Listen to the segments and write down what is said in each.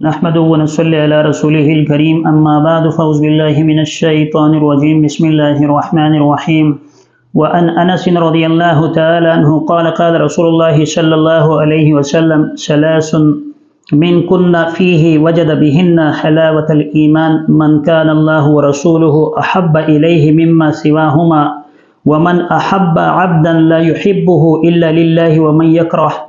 نحمده ونصلي على رسوله الكريم أما بعد فأعوذ بالله من الشيطان الرجيم بسم الله الرحمن الرحيم وعن أنس رضي الله تعالى عنه قال قال رسول الله صلى الله عليه وسلم ثلاث من كن فيه وجد بهن حلاوة الإيمان من كان الله ورسوله أحب إليه مما سواهما ومن أحب عبدا لا يحبه إلا لله ومن يكره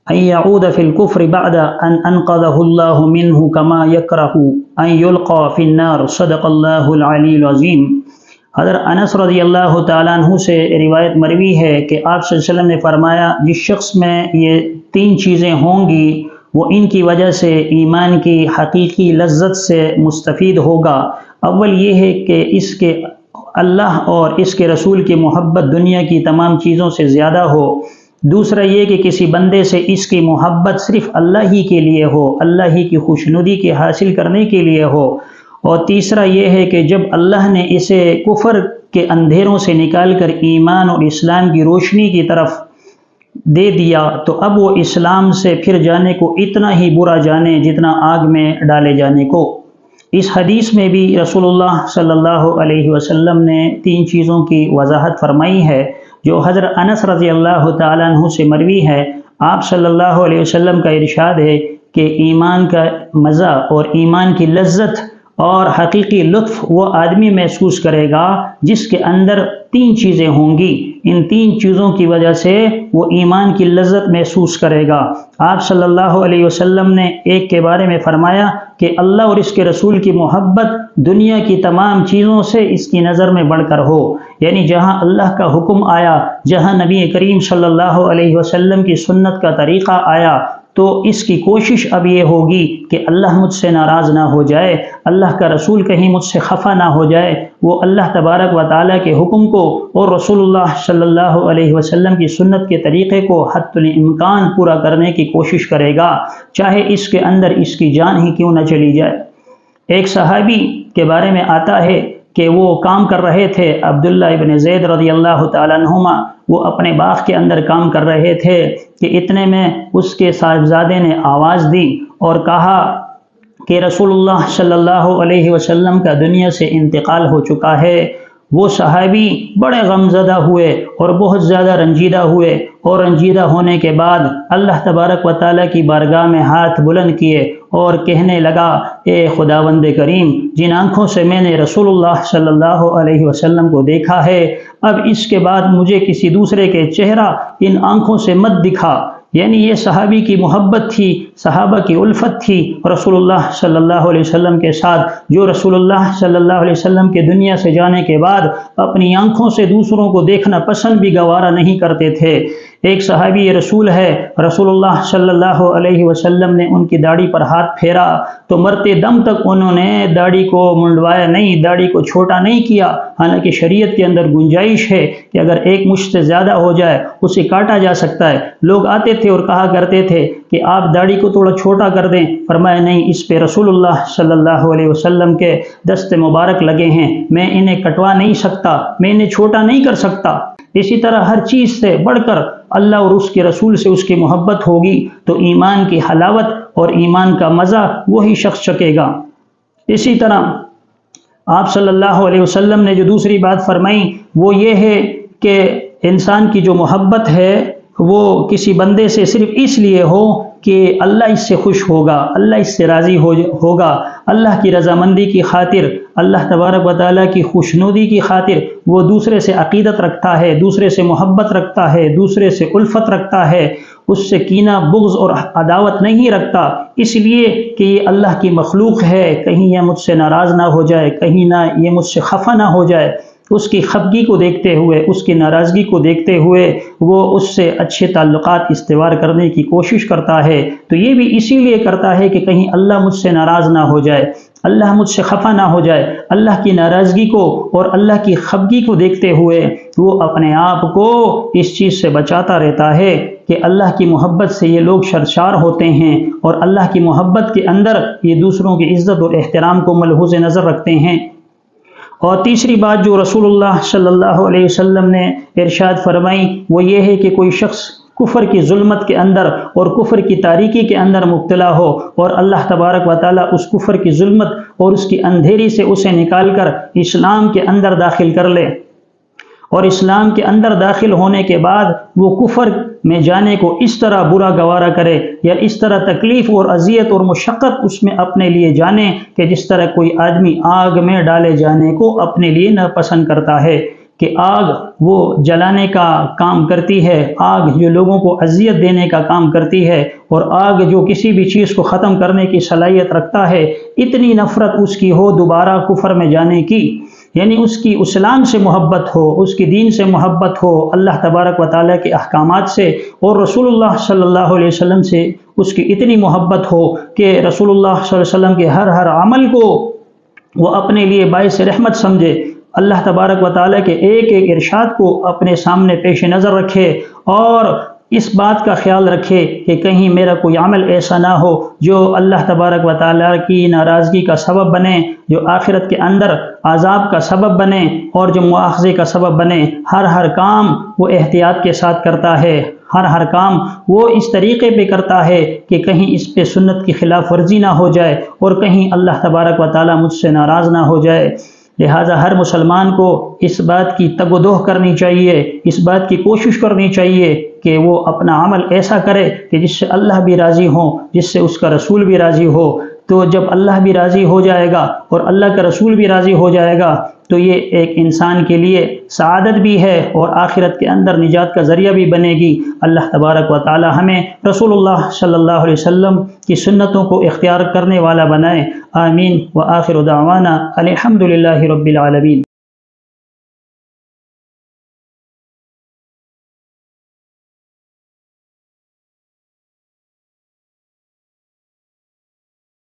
أن يعود في الكفر بعد أن أنقذه الله منه كما يكره أن يلقى في النار صدق الله العلي العظيم۔ حضرت انس رضی اللہ تعالیٰ عنہ سے روایت مروی ہے کہ آپ صلی اللہ علیہ وسلم نے فرمایا جس شخص میں یہ تین چیزیں ہوں گی وہ ان کی وجہ سے ایمان کی حقیقی لذت سے مستفید ہوگا۔ اول یہ ہے کہ اس کے اللہ اور اس کے رسول کی محبت دنیا کی تمام چیزوں سے زیادہ ہو۔ دوسرا یہ کہ کسی بندے سے اس کی محبت صرف اللہ ہی کے لیے ہو، اللہ ہی کی خوشنودی کے حاصل کرنے کے لیے ہو۔ اور تیسرا یہ ہے کہ جب اللہ نے اسے کفر کے اندھیروں سے نکال کر ایمان اور اسلام کی روشنی کی طرف دے دیا تو اب وہ اسلام سے پھر جانے کو اتنا ہی برا جانے جتنا آگ میں ڈالے جانے کو۔ اس حدیث میں بھی رسول اللہ صلی اللہ علیہ وسلم نے تین چیزوں کی وضاحت فرمائی ہے جو حضرت انس رضی اللہ تعالیٰ عنہ سے مروی ہے۔ آپ صلی اللہ علیہ وسلم کا ارشاد ہے کہ ایمان کا مزہ اور ایمان کی لذت اور حقیقی لطف وہ آدمی محسوس کرے گا جس کے اندر تین چیزیں ہوں گی۔ ان تین چیزوں کی وجہ سے وہ ایمان کی لذت محسوس کرے گا۔ آپ صلی اللہ علیہ وسلم نے ایک کے بارے میں فرمایا کہ اللہ اور اس کے رسول کی محبت دنیا کی تمام چیزوں سے اس کی نظر میں بڑھ کر ہو، یعنی جہاں اللہ کا حکم آیا، جہاں نبی کریم صلی اللہ علیہ وسلم کی سنت کا طریقہ آیا تو اس کی کوشش اب یہ ہوگی کہ اللہ مجھ سے ناراض نہ ہو جائے، اللہ کا رسول کہیں مجھ سے خفا نہ ہو جائے۔ وہ اللہ تبارک و تعالیٰ کے حکم کو اور رسول اللہ صلی اللہ علیہ وسلم کی سنت کے طریقے کو حتی الامکان پورا کرنے کی کوشش کرے گا، چاہے اس کے اندر اس کی جان ہی کیوں نہ چلی جائے۔ ایک صحابی کے بارے میں آتا ہے کہ وہ کام کر رہے تھے، عبداللہ ابن زید رضی اللہ تعالیٰ عنہما، وہ اپنے باغ کے اندر کام کر رہے تھے کہ اتنے میں اس کے صاحبزادے نے آواز دی اور کہا کہ رسول اللہ صلی اللہ علیہ وسلم کا دنیا سے انتقال ہو چکا ہے۔ وہ صحابی بڑے غمزدہ ہوئے اور بہت زیادہ رنجیدہ ہوئے، اور رنجیدہ ہونے کے بعد اللہ تبارک و تعالیٰ کی بارگاہ میں ہاتھ بلند کیے اور کہنے لگا، اے خداوند کریم، جن آنکھوں سے میں نے رسول اللہ صلی اللہ علیہ وسلم کو دیکھا ہے، اب اس کے بعد مجھے کسی دوسرے کے چہرہ ان آنکھوں سے مت دکھا۔ یعنی یہ صحابی کی محبت تھی، صحابہ کی الفت تھی رسول اللہ صلی اللہ علیہ وسلم کے ساتھ، جو رسول اللہ صلی اللہ علیہ وسلم کے دنیا سے جانے کے بعد اپنی آنکھوں سے دوسروں کو دیکھنا پسند بھی گوارا نہیں کرتے تھے۔ ایک صحابی رسول ہے، رسول اللہ صلی اللہ علیہ وسلم نے ان کی داڑھی پر ہاتھ پھیرا تو مرتے دم تک انہوں نے داڑھی کو منڈوایا نہیں، داڑھی کو چھوٹا نہیں کیا، حالانکہ شریعت کے اندر گنجائش ہے کہ اگر ایک مشت سے زیادہ ہو جائے اسے کاٹا جا سکتا ہے۔ لوگ آتے تھے اور کہا کرتے تھے کہ آپ داڑھی کو تھوڑا چھوٹا کر دیں، فرمایا نہیں، اس پہ رسول اللہ صلی اللہ علیہ وسلم کے دست مبارک لگے ہیں، میں انہیں کٹوا نہیں سکتا، میں انہیں چھوٹا نہیں کر سکتا۔ اسی طرح ہر چیز سے بڑھ کر اللہ اور اس کے رسول سے اس کی محبت ہوگی تو ایمان کی حلاوت اور ایمان کا مزہ وہی شخص چکے گا۔ اسی طرح آپ صلی اللہ علیہ وسلم نے جو دوسری بات فرمائی وہ یہ ہے کہ انسان کی جو محبت ہے وہ کسی بندے سے صرف اس لیے ہو کہ اللہ اس سے خوش ہوگا، اللہ اس سے راضی ہوگا، اللہ کی رضامندی کی خاطر، اللہ تبارک و تعالیٰ کی خوشنودی کی خاطر وہ دوسرے سے عقیدت رکھتا ہے، دوسرے سے محبت رکھتا ہے، دوسرے سے الفت رکھتا ہے، اس سے کینہ بغض اور عداوت نہیں رکھتا، اس لیے کہ یہ اللہ کی مخلوق ہے، کہیں یہ مجھ سے ناراض نہ ہو جائے، کہیں نہ یہ مجھ سے خفا نہ ہو جائے۔ اس کی خفگی کو دیکھتے ہوئے، اس کی ناراضگی کو دیکھتے ہوئے وہ اس سے اچھے تعلقات استوار کرنے کی کوشش کرتا ہے۔ تو یہ بھی اسی لیے کرتا ہے کہ کہیں اللہ مجھ سے ناراض نہ ہو جائے، اللہ مجھ سے خفا نہ ہو جائے۔ اللہ کی ناراضگی کو اور اللہ کی خفگی کو دیکھتے ہوئے وہ اپنے آپ کو اس چیز سے بچاتا رہتا ہے کہ اللہ کی محبت سے یہ لوگ سرشار ہوتے ہیں اور اللہ کی محبت کے اندر یہ دوسروں کی عزت اور احترام کو ملحوظ نظر رکھتے ہیں۔ اور تیسری بات جو رسول اللہ صلی اللہ علیہ وسلم نے ارشاد فرمائی وہ یہ ہے کہ کوئی شخص کفر کی ظلمت کے اندر اور کفر کی تاریکی کے اندر مبتلا ہو، اور اللہ تبارک و تعالیٰ اس کفر کی ظلمت اور اس کی اندھیری سے اسے نکال کر اسلام کے اندر داخل کر لے، اور اسلام کے اندر داخل ہونے کے بعد وہ کفر میں جانے کو اس طرح برا گوارا کرے یا اس طرح تکلیف اور اذیت اور مشقت اس میں اپنے لیے جانے کہ جس طرح کوئی آدمی آگ میں ڈالے جانے کو اپنے لیے ناپسند کرتا ہے، کہ آگ وہ جلانے کا کام کرتی ہے، آگ جو لوگوں کو اذیت دینے کا کام کرتی ہے، اور آگ جو کسی بھی چیز کو ختم کرنے کی صلاحیت رکھتا ہے، اتنی نفرت اس کی ہو دوبارہ کفر میں جانے کی، یعنی اس کی اسلام سے محبت ہو، اس کی دین سے محبت ہو، اللہ تبارک و تعالیٰ کے احکامات سے اور رسول اللہ صلی اللہ علیہ وسلم سے اس کی اتنی محبت ہو کہ رسول اللہ صلی اللہ علیہ وسلم کے ہر عمل کو وہ اپنے لیے باعث رحمت سمجھے، اللہ تبارک و تعالیٰ کے ایک ایک ارشاد کو اپنے سامنے پیش نظر رکھے، اور اس بات کا خیال رکھے کہ کہیں میرا کوئی عمل ایسا نہ ہو جو اللہ تبارک و تعالیٰ کی ناراضگی کا سبب بنے، جو آخرت کے اندر عذاب کا سبب بنے اور جو مواخذے کا سبب بنے۔ ہر کام وہ احتیاط کے ساتھ کرتا ہے، ہر کام وہ اس طریقے پہ کرتا ہے کہ کہیں اس پہ سنت کی خلاف ورزی نہ ہو جائے اور کہیں اللہ تبارک و تعالیٰ مجھ سے ناراض نہ ہو جائے۔ لہٰذا ہر مسلمان کو اس بات کی تگ و دو کرنی چاہیے، اس بات کی کوشش کرنی چاہیے کہ وہ اپنا عمل ایسا کرے کہ جس سے اللہ بھی راضی ہو، جس سے اس کا رسول بھی راضی ہو۔ تو جب اللہ بھی راضی ہو جائے گا اور اللہ کا رسول بھی راضی ہو جائے گا تو یہ ایک انسان کے لیے سعادت بھی ہے اور آخرت کے اندر نجات کا ذریعہ بھی بنے گی۔ اللہ تبارک و تعالی ہمیں رسول اللہ صلی اللہ علیہ وسلم کی سنتوں کو اختیار کرنے والا بنائے، آمین۔ وآخر دعوانا الحمد للہ رب العالمین۔